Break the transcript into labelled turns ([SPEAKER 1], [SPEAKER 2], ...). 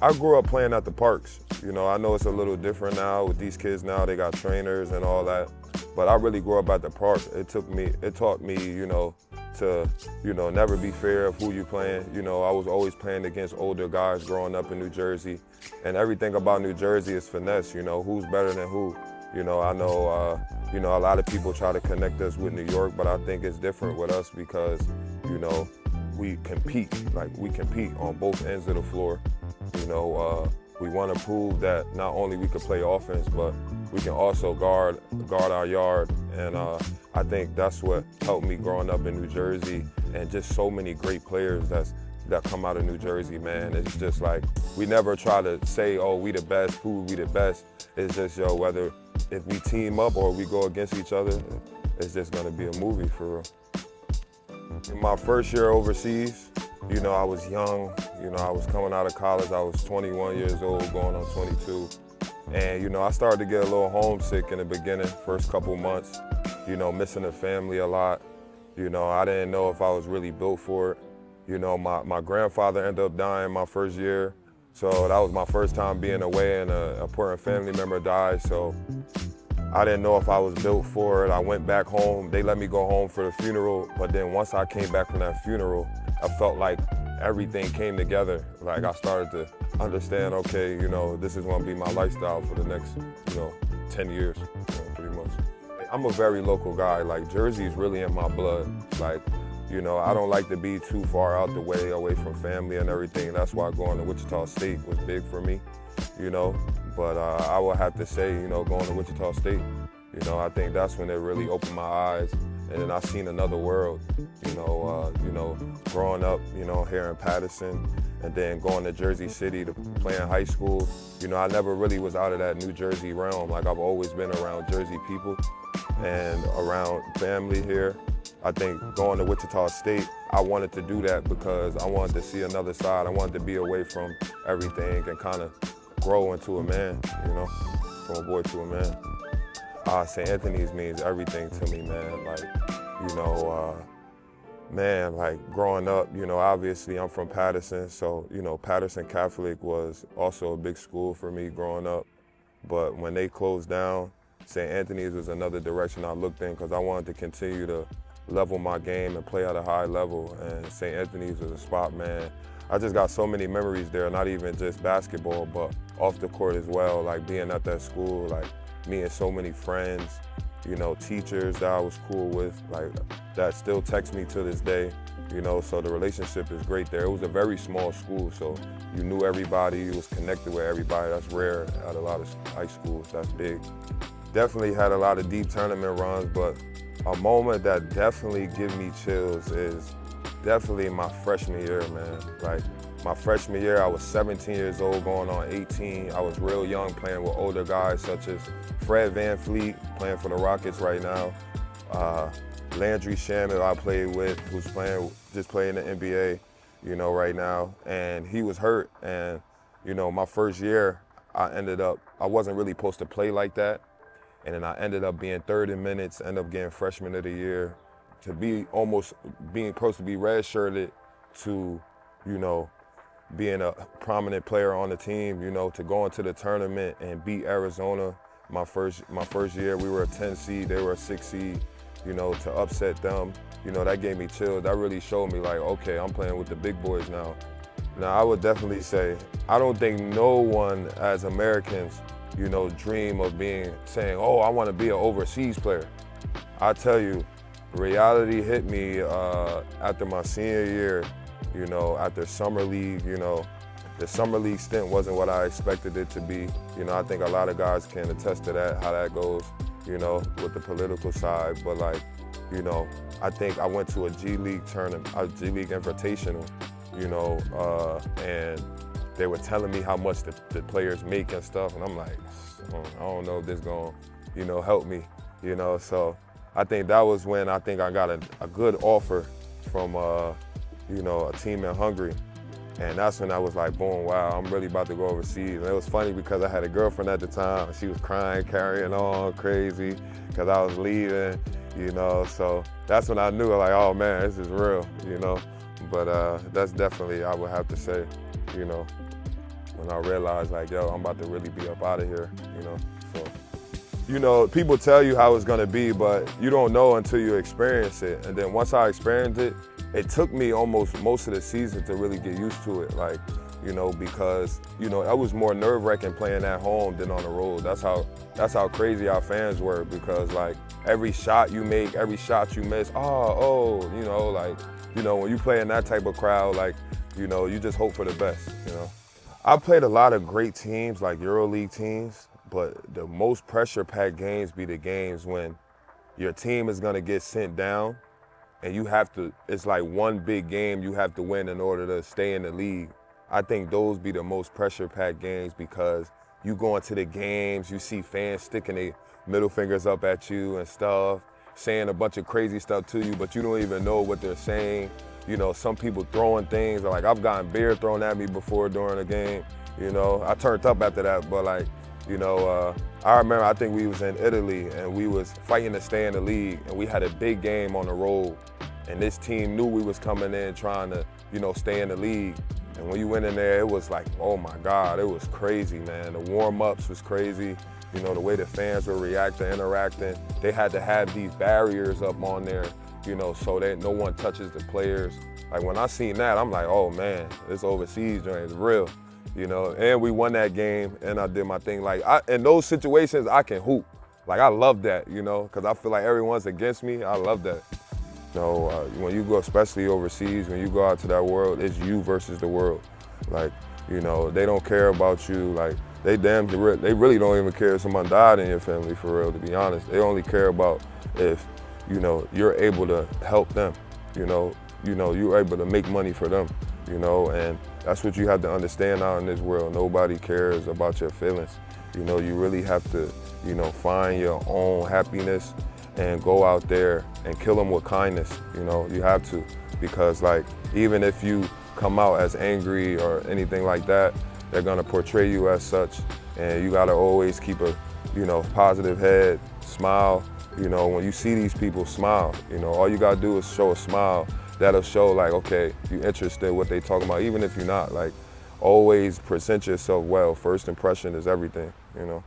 [SPEAKER 1] I grew up playing at the parks. You know, I know it's a little different now with these kids now, they got trainers and all that. But I really grew up at the park. It taught me, you know, to, you know, never be fair of who you playing. You know, I was always playing against older guys growing up in New Jersey. And everything about New Jersey is finesse, you know, who's better than who. You know, I know, you know, a lot of people try to connect us with New York, but I think it's different with us because, you know, we compete on both ends of the floor. You know, we want to prove that not only we can play offense, but we can also guard our yard. And I think that's what helped me growing up in New Jersey, and just so many great players that come out of New Jersey, man. It's just like, we never try to say, oh, we the best, who we the best. It's just, yo, whether if we team up or we go against each other, it's just gonna be a movie for real. In my first year overseas, you know, I was young. You know, I was coming out of college. I was 21 years old, going on 22. And, you know, I started to get a little homesick in the beginning, first couple months, you know, missing the family a lot. You know, I didn't know if I was really built for it. You know, my grandfather ended up dying my first year. So that was my first time being away, and an important family member died. So I didn't know if I was built for it. I went back home. They let me go home for the funeral. But then once I came back from that funeral, I felt like everything came together. Like, I started to understand, okay, you know, this is gonna be my lifestyle for the next, you know, 10 years, you know, pretty much. I'm a very local guy. Like, Jersey is really in my blood. Like, you know, I don't like to be too far out the way, away from family and everything. That's why going to Wichita State was big for me, you know. But I would have to say, you know, going to Wichita State, you know, I think that's when it really opened my eyes. And then I seen another world, you know, growing up, you know, here in Patterson, and then going to Jersey City to play in high school. You know, I never really was out of that New Jersey realm. Like, I've always been around Jersey people and around family here. I think going to Wichita State, I wanted to do that because I wanted to see another side. I wanted to be away from everything and kind of grow into a man, you know, from a boy to a man. St. Anthony's means everything to me, man. Like, you know, man, like growing up, you know, obviously I'm from Patterson, so, you know, Patterson Catholic was also a big school for me growing up. But when they closed down, St. Anthony's was another direction I looked in because I wanted to continue to level my game and play at a high level. And St. Anthony's was a spot, man. I just got so many memories there, not even just basketball, but off the court as well, like being at that school, like meeting so many friends, you know, teachers that I was cool with, like that still text me to this day, you know, so the relationship is great there. It was a very small school, so you knew everybody, you was connected with everybody. That's rare at a lot of high schools, that's big. Definitely had a lot of deep tournament runs, but a moment that definitely give me chills is definitely my freshman year, man. Like, my freshman year, I was 17 years old, going on 18. I was real young, playing with older guys such as Fred VanVleet, playing for the Rockets right now. Landry Shamet, I played with, who's just playing the NBA, you know, right now. And he was hurt. And, you know, my first year, I wasn't really supposed to play like that. And then I ended up being third in minutes, ended up getting freshman of the year. To be almost being supposed to be redshirted to, you know, being a prominent player on the team, you know, to go into the tournament and beat Arizona. My first year, we were a 10 seed, they were a 6 seed, you know, to upset them, you know, that gave me chills. That really showed me like, okay, I'm playing with the big boys now. Now, I would definitely say, I don't think no one as Americans, you know, dream of saying, oh, I want to be an overseas player. I tell you, reality hit me after my senior year, you know, after summer league, you know. The summer league stint wasn't what I expected it to be. You know, I think a lot of guys can attest to that, how that goes, you know, with the political side. But like, you know, I think I went to a G League tournament, a G League Invitational, you know, and they were telling me how much the players make and stuff. And I'm like, I don't know if this gonna, you know, help me, you know. So I think that was when I think I got a good offer from, you know, a team in Hungary. And that's when I was like, boom, wow, I'm really about to go overseas. And it was funny because I had a girlfriend at the time. She was crying, carrying on, crazy, because I was leaving, you know. So that's when I knew, like, oh man, this is real, you know. But that's definitely, I would have to say, you know. when I realized like, yo, I'm about to really be up out of here, you know. So, you know, people tell you how it's gonna be, but you don't know until you experience it. And then once I experienced it, it took me almost most of the season to really get used to it. Like, you know, because, you know, I was more nerve-wracking playing at home than on the road. That's how crazy our fans were, because like every shot you make, every shot you miss, you know, like, you know, when you play in that type of crowd, like, you know, you just hope for the best, you know. I played a lot of great teams, like EuroLeague teams, but the most pressure-packed games be the games when your team is gonna get sent down and you have to, it's like one big game you have to win in order to stay in the league. I think those be the most pressure-packed games, because you go into the games, you see fans sticking their middle fingers up at you and stuff, saying a bunch of crazy stuff to you, but you don't even know what they're saying. You know, some people throwing things, like I've gotten beer thrown at me before during a game. You know, I turned up after that, but like, you know, I remember, I think we was in Italy and we was fighting to stay in the league, and we had a big game on the road, and this team knew we was coming in trying to, you know, stay in the league. And when you went in there, it was like, oh my God, it was crazy, man. The warm-ups was crazy. You know, the way the fans were reacting, interacting. They had to have these barriers up on there, you know, so that no one touches the players. Like when I seen that, I'm like, oh man, this overseas joint is real, you know. And we won that game, and I did my thing. Like, in those situations, I can hoop. Like, I love that, you know, because I feel like everyone's against me. I love that. You know, when you go, especially overseas, when you go out to that world, it's you versus the world. Like, you know, they don't care about you. Like, they really don't even care if someone died in your family, for real, to be honest. They only care about if, you know, you're able to help them. You know, you're able to make money for them, you know, and that's what you have to understand out in this world. Nobody cares about your feelings. You know, you really have to, you know, find your own happiness and go out there and kill them with kindness. You know, you have to, because like, even if you come out as angry or anything like that, they're gonna portray you as such, and you gotta always keep a, you know, positive head, smile. You know, when you see these people, smile. You know, all you gotta do is show a smile. That'll show like, okay, you're interested in what they talking about, even if you're not. Like, always present yourself well. First impression is everything, you know.